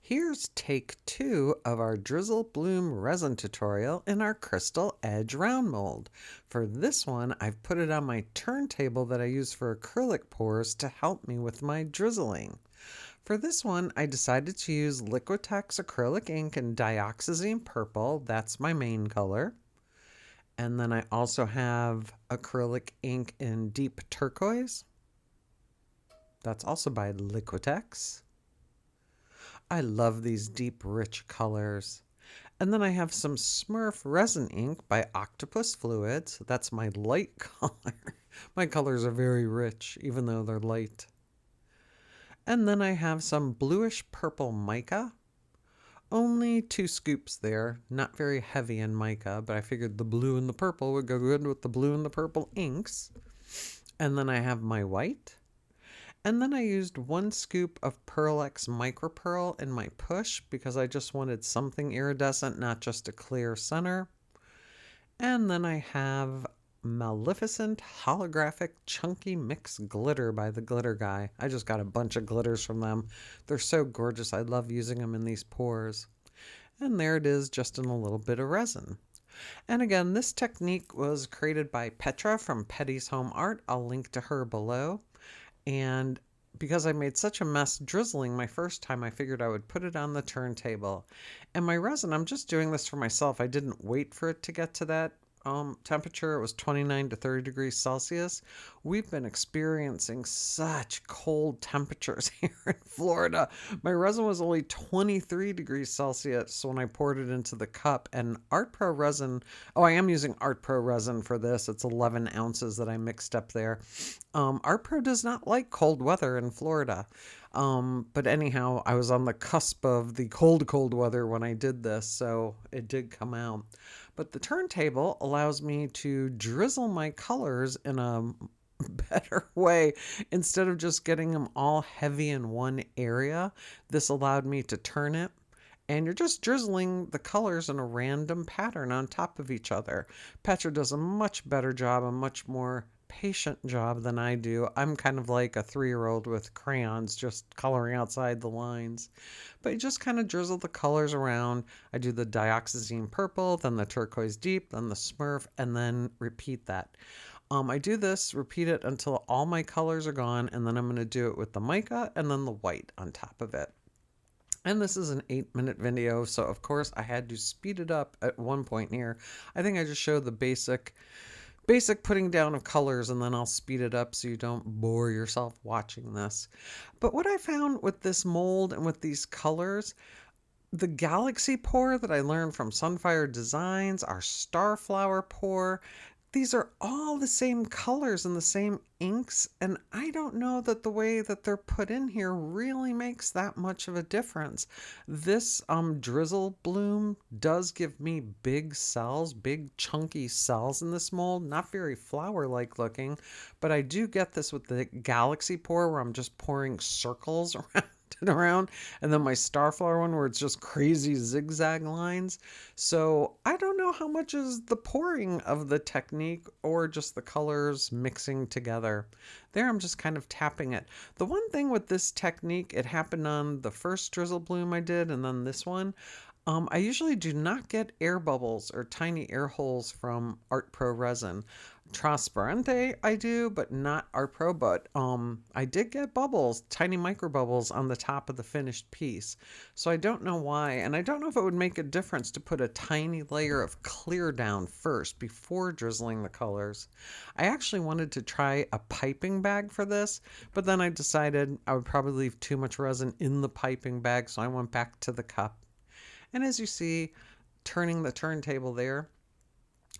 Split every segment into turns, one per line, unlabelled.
Here's take 2 of our Drizzle Bloom resin tutorial in our Crystal Edge round mold. For this one, I've put it on my turntable that I use for acrylic pours to help me with my drizzling. For this one, I decided to use Liquitex acrylic ink in Dioxazine purple. That's my main color. And then I also have acrylic ink in deep turquoise. That's also by Liquitex. I love these deep, rich colors. And then I have some Smurf resin ink by Octopus Fluids. That's my light color. My colors are very rich, even though they're light. And then I have some bluish purple mica. Only 2 scoops there, not very heavy in mica, but I figured the blue and the purple would go good with the blue and the purple inks. And then I have my white. And then I used 1 scoop of Pearl-X Micro Pearl in my push because I just wanted something iridescent, not just a clear center. And then I have Maleficent Holographic Chunky Mix Glitter by the Glitter Guy. I just got a bunch of glitters from them. They're so gorgeous. I love using them in these pours. And there it is, just in a little bit of resin. And again, this technique was created by Petra from Petty's Home Art. I'll link to her below. And because I made such a mess drizzling my first time, I figured I would put it on the turntable. And my resin, I'm just doing this for myself. I didn't wait for it to get to that temperature. It was 29 to 30 degrees Celsius. We've been experiencing such cold temperatures here in Florida. My resin was only 23 degrees Celsius when I poured it into the cup. And Art Pro resin, I am using Art Pro resin for this. It's 11 ounces that I mixed up there. Art Pro does not like cold weather in Florida. But anyhow, I was on the cusp of the cold weather when I did this, so it did come out. But the turntable allows me to drizzle my colors in a better way. Instead of just getting them all heavy in one area, this allowed me to turn it. And you're just drizzling the colors in a random pattern on top of each other. Petra does a much better job, a much more patient job than I do. I'm kind of like a 3-year-old with crayons, just coloring outside the lines. But you just kind of drizzle the colors around. I do the Dioxazine purple, then the turquoise deep, then the Smurf, and then repeat that. I do this, repeat it until all my colors are gone, and then I'm going to do it with the mica and then the white on top of it. And this is an 8-minute video, so of course I had to speed it up at one point here. I think I just showed the basic putting down of colors, and then I'll speed it up so you don't bore yourself watching this. But what I found with this mold and with these colors, the galaxy pour that I learned from Sunfire Designs, our starflower pour, these are all the same colors and the same inks, and I don't know that the way that they're put in here really makes that much of a difference. This Drizzle Bloom does give me big cells, big chunky cells in this mold, not very flower-like looking, but I do get this with the galaxy pour where I'm just pouring circles around, and then my starflower one where it's just crazy zigzag lines. So I don't know how much is the pouring of the technique or just the colors mixing together. There I'm just kind of tapping it. The one thing with this technique, it happened on the first Drizzle Bloom I did and then this one, I usually do not get air bubbles or tiny air holes from Art Pro resin. Transparente I do, but not Art Pro, but I did get bubbles, tiny micro bubbles on the top of the finished piece. So I don't know why, and I don't know if it would make a difference to put a tiny layer of clear down first before drizzling the colors. I actually wanted to try a piping bag for this, but then I decided I would probably leave too much resin in the piping bag, so I went back to the cup. And as you see, turning the turntable there,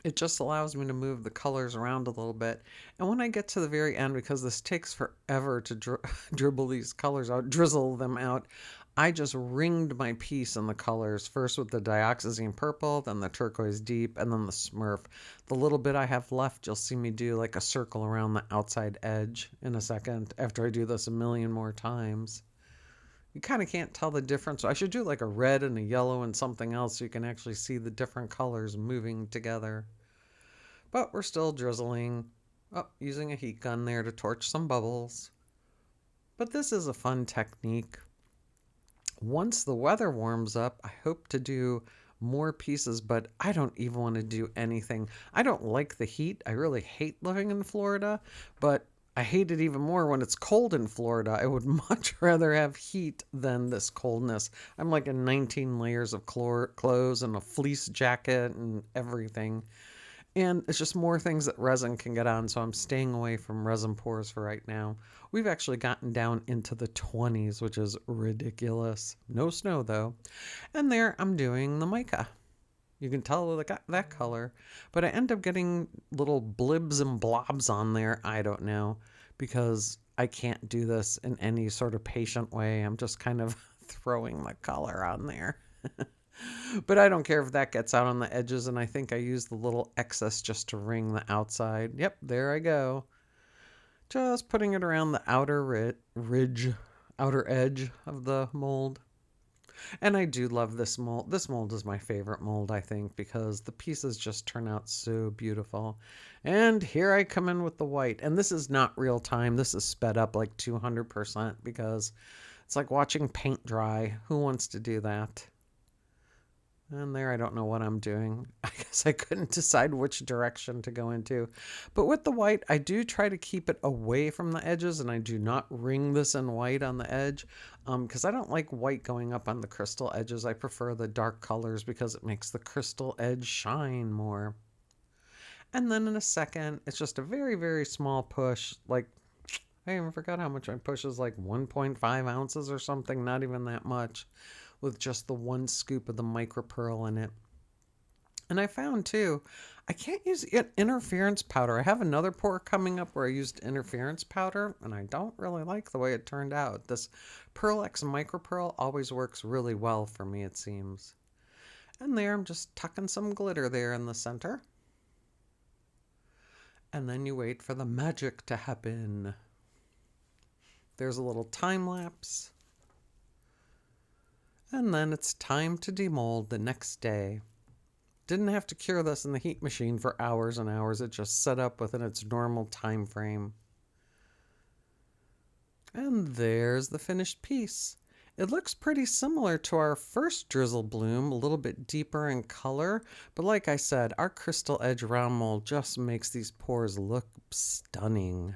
it just allows me to move the colors around a little bit. And when I get to the very end, because this takes forever to dribble these colors out, drizzle them out, I just ringed my piece in the colors, first with the Dioxazine purple, then the turquoise deep, and then the Smurf. The little bit I have left, you'll see me do like a circle around the outside edge in a second after I do this a million more times. You kind of can't tell the difference. I should do like a red and a yellow and something else so you can actually see the different colors moving together. But we're still drizzling. Using a heat gun there to torch some bubbles. But this is a fun technique. Once the weather warms up, I hope to do more pieces, but I don't even want to do anything. I don't like the heat. I really hate living in Florida, but I hate it even more when it's cold in Florida. I would much rather have heat than this coldness. I'm like in 19 layers of clothes and a fleece jacket and everything. And it's just more things that resin can get on, so I'm staying away from resin pours for right now. We've actually gotten down into the 20s, which is ridiculous. No snow though. And there I'm doing the mica. You can tell that color, but I end up getting little blibs and blobs on there. I don't know, because I can't do this in any sort of patient way. I'm just kind of throwing the color on there. But I don't care if that gets out on the edges, and I think I use the little excess just to ring the outside. Yep, there I go. Just putting it around the outer outer edge of the mold. And I do love this mold. This mold is my favorite mold, I think, because the pieces just turn out so beautiful. And here I come in with the white. And this is not real time. This is sped up like 200% because it's like watching paint dry. Who wants to do that? And there, I don't know what I'm doing. I guess I couldn't decide which direction to go into. But with the white, I do try to keep it away from the edges, and I do not ring this in white on the edge because I don't like white going up on the crystal edges. I prefer the dark colors because it makes the crystal edge shine more. And then in a second, it's just a very, very small push. Like, I even forgot how much my push is, like 1.5 ounces or something, not even that much, with just the one scoop of the micro pearl in it. And I found too, I can't use interference powder. I have another pour coming up where I used interference powder, and I don't really like the way it turned out. This Pearl X micro pearl always works really well for me, it seems. And there, I'm just tucking some glitter there in the center. And then you wait for the magic to happen. There's a little time lapse. And then it's time to demold the next day. Didn't have to cure this in the heat machine for hours and hours. It just set up within its normal time frame. And there's the finished piece. It looks pretty similar to our first Drizzle Bloom, a little bit deeper in color. But like I said, our Crystal Edge round mold just makes these pours look stunning.